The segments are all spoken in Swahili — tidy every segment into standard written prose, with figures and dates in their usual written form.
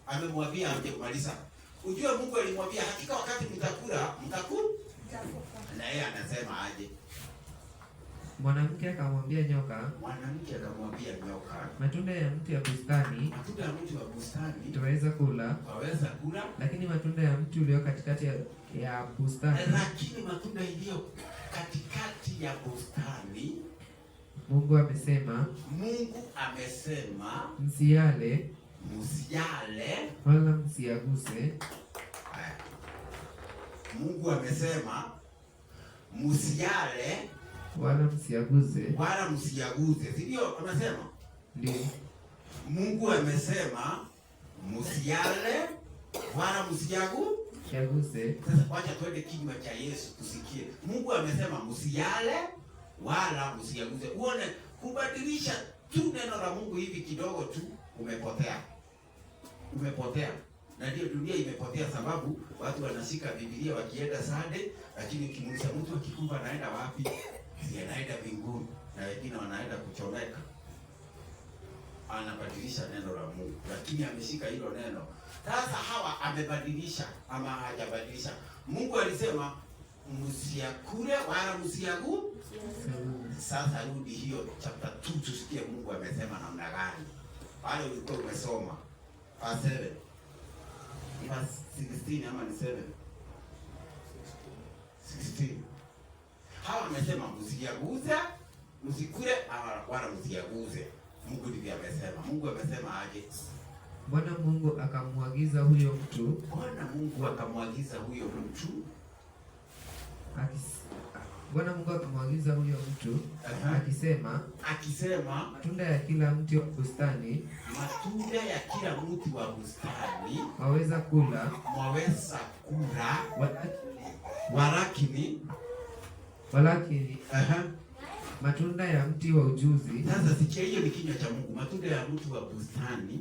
amemwambia aje kumaliza. Ujue Mungu alimwambia hakika wakati mtakula na yeye anasema aje? Mwanamke akamwambia nyoka, matunda ya mti wa bustani twaweza kula, lakini matunda ya mti ulio katikati ya bustani, Mungu amesema msiale wala msiaguse. Mungu amesema msiale wala msiaguze. Ndio amesema? Ndio. Mungu amesema msiale wala msiaguse. Sasa wacha twende kinywa cha Yesu tusikie. Mungu amesema msiale wala msiaguze. Uone kubadilisha tu neno la Mungu hivi kidogo tu umepotea. Na ndio dunia imepotea, sababu watu wanashika Biblia wakienda Sunday, lakini ukimuuliza mtu akikumba anaenda wapi? Anaenda mbinguni, na wengine wanaenda kuchomeka. Anabadilisha neno la Mungu, lakini ameshika hilo neno. Sasa hawa amebadilisha ama hajabadilisha? Mungu alisema msiakule wala msiagu. Sasa rudi hiyo chapter 2 tusikie Mungu amesema namna gani. Pale ulikuwa umesoma verse 7. Verse 16 ama ni 7? 16. Hawa amesema msiaguze, msikule wala msiaguze. Mungu ndivyo amesema. Mungu amesema aje? Bwana Mungu akamwagiza huyo mtu akisema matunda ya kila mti wa bustani waweza kula, walakini matunda ya mti wa ujuzi. Sasa sikia, hiyo ni kinywa cha Mungu. Matunda ya mti wa bustani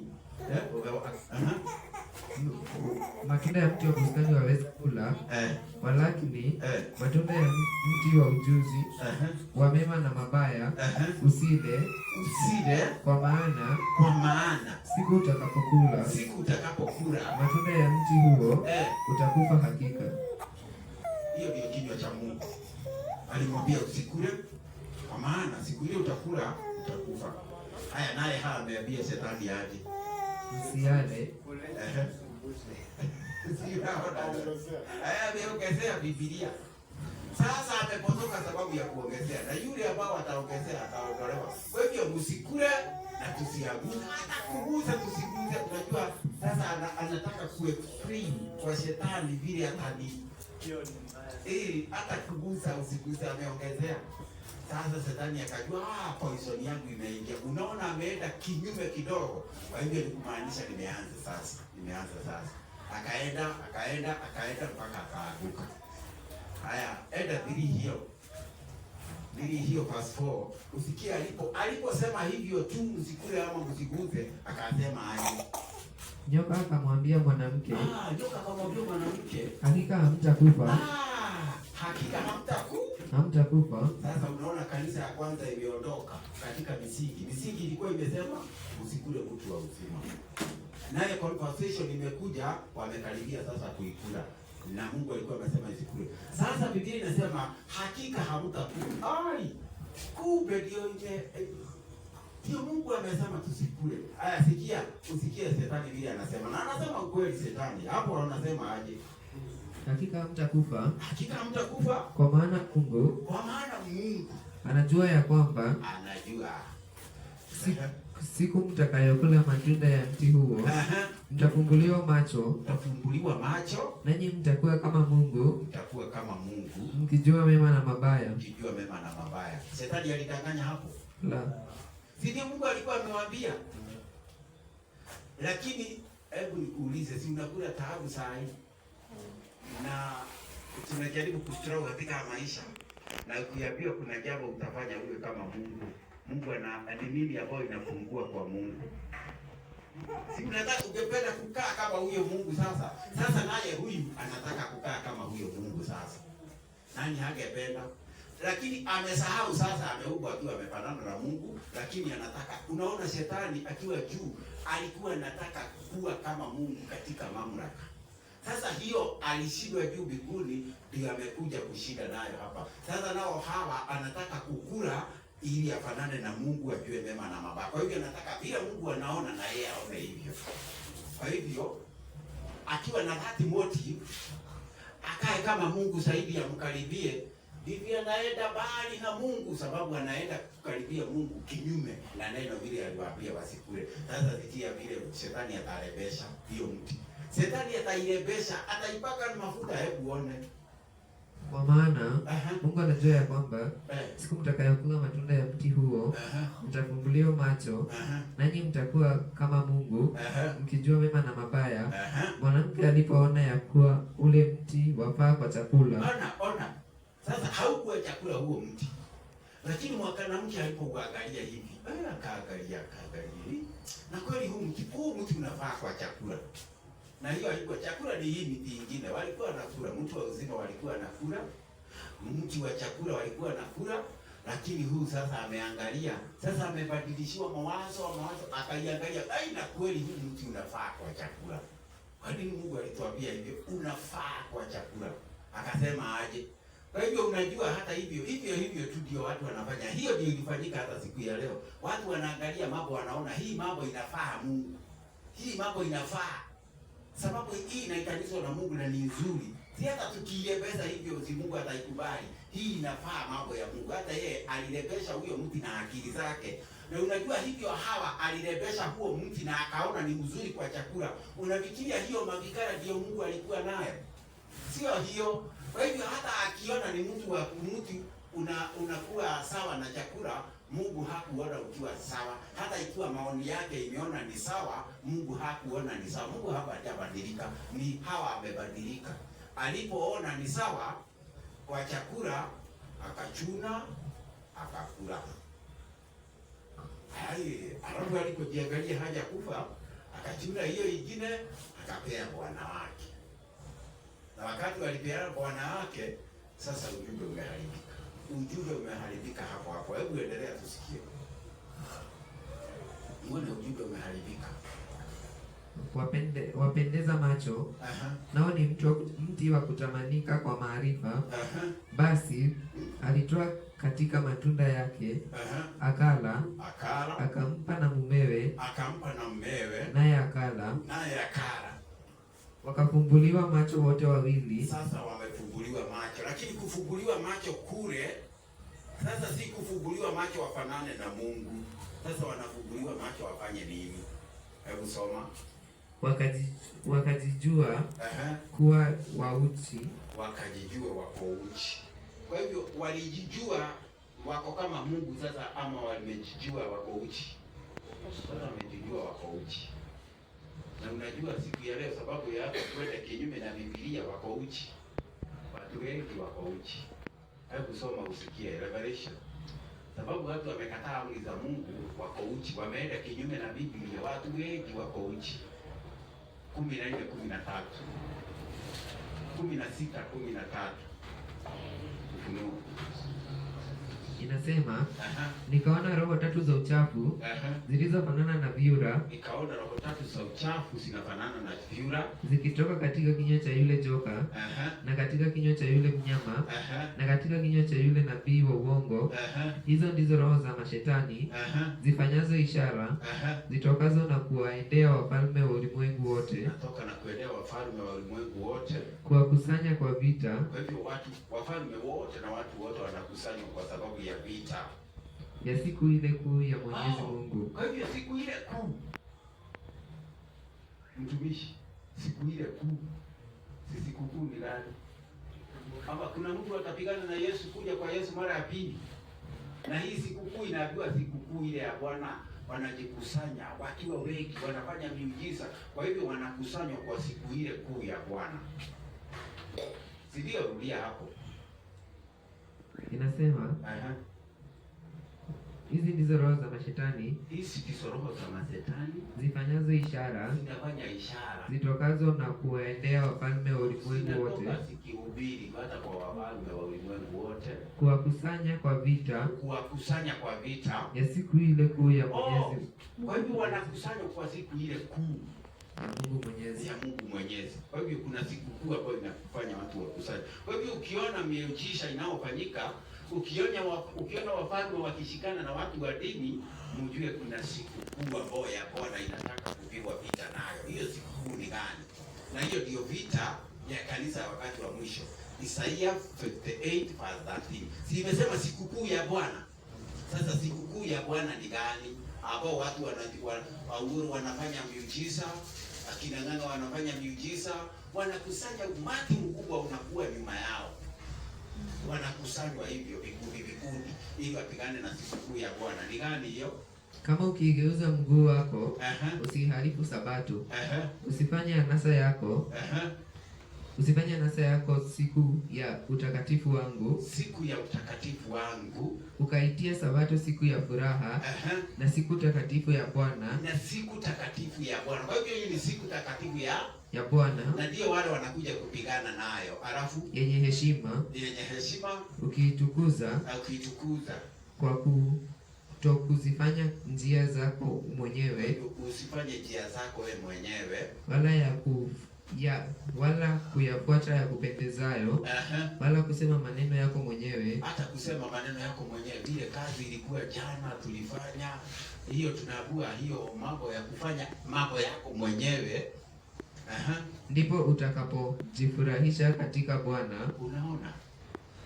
matunda ya mti wa bustani waweza kula, walakini matunda ya mti wa ujuzi wa mema na mabaya usile, kwa maana siku utakapokula matunda ya mti huo utakufa hakika. Hiyo ndio kinywa cha Mungu. Alimwambia usikule, kwa maana siku ile utakula utakufa. Haya, naye ameambia shetani aje? Msiale. Ameongezea Biblia. Sasa amepotoka sababu ya kuongezea, na yule ambao ataongezea ataondolewa. Kwa hivyo msikule na tusiaguze, hata kugusa tusiguze. Unajua sasa anataka kuexplain kwa shetani vile atani hata kugusa usigusa, ameongezea. Sasa shetani akajua poison yangu imeingia. Unaona, ameenda kinyume kidogo. Kwa hivyo ni kumaanisha nimeanza sasa. Akaenda mpaka akaaguka. Haya, enda Bili hiyo verse 4. Usikie aliposema hivyo tu msikule ama msiguze, akasema aje? Nyoka akamwambia mwanamke, hakika hamtakufa. Hamtakufa. Sasa unaona kanisa ya kwanza imeondoka katika misingi. Misingi ilikuwa imesema usikule mti wa uzima. Naye conversation imekuja, wamekaribia sasa kuikula. Na Mungu alikuwa amesema isikule. Sasa Biblia inasema hakika hamtakufa. Kumbe ndio Mungu amesema tusikule. Haya, usikie shetani vile anasema. Na anasema ukweli shetani. Hapo anasema aje? Hakika hamtakufa. Kwa maana Mungu anajua ya kwamba siku mtakayokula matunda ya mti huo mtafumbuliwa macho, nanyi mtakuwa kama Mungu, mkijua mema na mabaya. Shetani alidanganya hapo? La. Sisi Mungu alikuwa amewaambia. Lakini hebu nikuulize, si unakula taabu saa hii? Na tunajaribu kustruggle katika maisha, na ukiambiwa kuna jambo utafanya uwe kama Mungu. Mungu ana nini ambayo inafungua kwa Mungu? Si unataka ungependa kukaa kama huyo Mungu sasa. Sasa naye huyu anataka kukaa kama huyo Mungu sasa. Nani hangependa? Lakini amesahau sasa, ameumbwa akiwa amefanana na Mungu, lakini anataka. Unaona shetani akiwa juu alikuwa anataka kuwa kama Mungu katika mamlaka. Sasa hiyo alishindwa juu mbinguni, ndio amekuja kushinda nayo hapa. Sasa nao hawa anataka kukula ili afanane na Mungu, ajue mema na mabaya. Kwa hivyo anataka vile Mungu anaona na yeye aone hivyo. Kwa hivyo akiwa na that motive, akae kama Mungu zaidi, amkaribie, ndivyo anaenda mbali na Mungu, sababu anaenda kukaribia Mungu kinyume na neno vile aliwaambia wasikule. Sasa sikia vile shetani atarebesha hiyo mti. Shetani atairebesha, ataipaka na mafuta, hebu uone. Kwa maana Mungu anajua ya kwamba siku mtakayokula matunda ya mti huo mtafumbuliwa macho, nanyi mtakuwa kama Mungu, mkijua mema na mabaya. Mwanamke alipoona ya kuwa ule mti wafaa kwa chakula. Ona. Sasa haukuwa chakula huo mti. Lakini mwanamke alipoangalia hivi, akaangalia. Na kweli huu mti unafaa kwa chakula. Na hiyo haikuwa chakula, ni hii miti ingine walikuwa wanakula. Mti wa uzima walikuwa wanakula, mti wa chakula walikuwa wanakula, lakini huu sasa ameangalia, sasa amebadilishiwa mawazo, akaiangalia, na kweli huu mti unafaa kwa chakula. Kwa nini Mungu alituambia hivyo? Unafaa kwa chakula. Akasema aje? Kwa hivyo unajua, hata hivyo tu ndio watu wanafanya. Hiyo ndio ilifanyika hata siku ya leo. Watu wanaangalia mambo, wanaona hii mambo inafaa Mungu, hii mambo inafaa, sababu hii inaitanishwa na Mungu na ni nzuri. Si hata tukiirebesha hivyo, si Mungu ataikubali. Hii inafaa mambo ya Mungu. Hata yeye alirebesha huyo mti na akili zake. Na unajua hivyo Hawa alirebesha huo mti na akaona ni mzuri kwa chakula. Unafikiria hiyo mavikara ndio Mungu alikuwa nayo? Sio hiyo. Kwa hivyo hata akiona ni mti unakuwa sawa na chakula, Mungu hakuona ukiwa sawa. Hata ikiwa maoni yake imeona ni sawa, Mungu hakuona ni sawa. Mungu hajabadilika, ni Hawa amebadilika. Alipoona ni sawa kwa chakula, akachuna, akakula. Alafu alipojiangalia haja kufa, akachuna hiyo ingine, akapea bwana wake. Na wakati walipeana bwana wake, sasa ujumbe umeharibika. Ujumbe umeharibika hapo. Hebu endelea tusikie. Mbona ujumbe umeharibika? Wapendeza macho, nao ni mti wa kutamanika kwa maarifa. Basi alitoa katika matunda yake, akala, akampa na mumewe, naye akala. Wakafumbuliwa macho wote wawili. Sasa wamefumbuliwa macho, lakini kufumbuliwa macho kule sasa si kufumbuliwa macho wafanane na Mungu. Sasa wanafumbuliwa macho wafanye nini? Hebu soma. Wakajijua kuwa wauchi. Wakajijua wako uchi. Kwa hivyo walijijua wako kama Mungu sasa, ama wamejijua wako uchi? Sasa wamejijua wako uchi. Na unajua siku ya leo, sababu ya hapa kwenda kinyume na Biblia, wako uchi. Watu wengi wako uchi. Hebu soma usikie Revelation. Sababu watu wamekataa amri za Mungu, wako uchi. Wameenda kinyume na Biblia, watu wengi wako uchi. 14:13. 16:13. Ufunuo. Inasema, nikaona roho tatu za uchafu zilizofanana na vyura. Nikaona roho tatu za uchafu zinafanana na vyura zikitoka katika kinywa cha yule joka na katika kinywa cha yule mnyama na katika kinywa cha yule nabii wa uongo. Hizo ndizo roho za mashetani zifanyazo ishara zitokazo na kuwaendea wafalme wa ulimwengu wote. Natoka na kuendea wafalme wa ulimwengu wote, kuwakusanya kwa vita. Kwa hivyo wafalme wote na watu wote wanakusanywa kwa sababu ya vita ya siku ile kuu ya Mwenyezi Mungu. Kwa hivyo siku ile kuu, mtumishi, siku ile kuu, si siku kuu ni gani? Hapa kuna mtu atapigana na Yesu, kuja kwa Yesu mara ya pili. Na hii siku kuu inaambiwa siku kuu ile ya Bwana. Wanajikusanya wakiwa wengi, wanafanya miujiza. Kwa hivyo wanakusanywa kwa siku ile kuu ya Bwana. Sidio, rudia hapo. Inasema Hizi ndizo roho za mashetani. Hizi ndizo roho za mashetani zifanyazo ishara, zinafanya ishara zitokazo na kuwaendea wafalme wa ulimwengu wote, zikihubiri hata kwa wafalme wa ulimwengu wote, kuwakusanya kwa vita ya siku ile kuu ya Mwenyezi. Kwa hivyo wanakusanywa kwa siku ile kuu ya Mungu Mwenyezi. Kwa hivyo kuna siku kuu ambayo inakufanya watu wakusanye. Kwa hivyo ukiona miujiza inayofanyika, ukiona wafalme wakishikana na watu wa dini, mjue kuna siku kuu ambayo ya Bwana inataka kupigwa vita nayo. Hiyo siku kuu ni gani? Na hiyo ndio vita ya kanisa wakati wa mwisho. Isaia 58:13. Si imesema siku kuu ya Bwana? Sasa siku kuu ya Bwana ni gani? Ambao watu wanafanya miujiza, akina ng'anga wanafanya miujiza, wanakusanya umati mkubwa unakuwa nyuma yao. Wanakusanywa hivyo vikundi ili wapigane na siku kuu ya Bwana. Ni gani hiyo? Kama ukigeuza mguu wako, usiharibu Sabato. Usifanye anasa yako. Usifanye anasa yako siku ya utakatifu wangu. Ukaitia Sabato siku ya furaha na siku takatifu ya Bwana. Kwa hivyo hii ni siku takatifu ya Bwana. Na ndio wale wanakuja kupigana nayo. Alafu yenye heshima ukiitukuza kwa kutokuzifanya njia zako mwenyewe. Usifanye njia zako wewe mwenyewe. Wala kuyafuata ya kupendezayo. Wala kusema maneno yako mwenyewe. Hata kusema maneno yako mwenyewe, ile kazi ilikuwa jana tulifanya, hiyo tunaabua hiyo mambo ya kufanya mambo yako mwenyewe. Ndipo utakapojifurahisha katika Bwana. Unaona?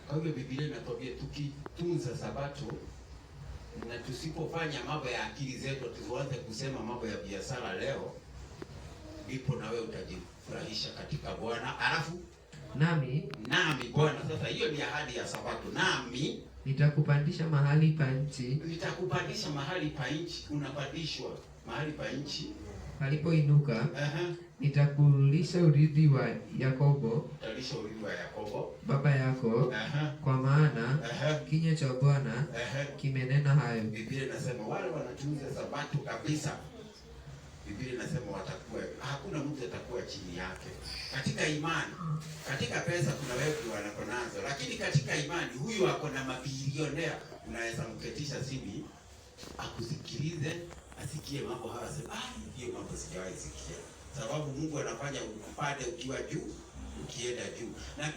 Kwa hivyo Biblia inatuambia tukitunza Sabato na tusipofanya mambo ya akili zetu, tuanze kusema mambo ya biashara leo, ndipo na wewe utajifurahisha katika Bwana. Alafu nami Bwana, sasa hiyo ni ahadi ya Sabato. Nami nitakupandisha mahali pa nchi. Unapandishwa mahali pa nchi palipoinuka. Nitakulisha urithi wa Yakobo, baba yako. Kwa maana kinywa cha Bwana kimenena hayo. Biblia inasema wale wanatunza Sabato kabisa, Biblia inasema hakuna mtu atakuwa chini yake. Katika imani, katika pesa kuna wengi wanakonazo, lakini katika imani huyu ako na mabilionea. Unaweza mketisha chini akusikilize, asikie mambo haya, sema hiyo mambo sijawahi sikia. Sababu Mungu anafanya upande ukiwa juu, ukienda juu. Na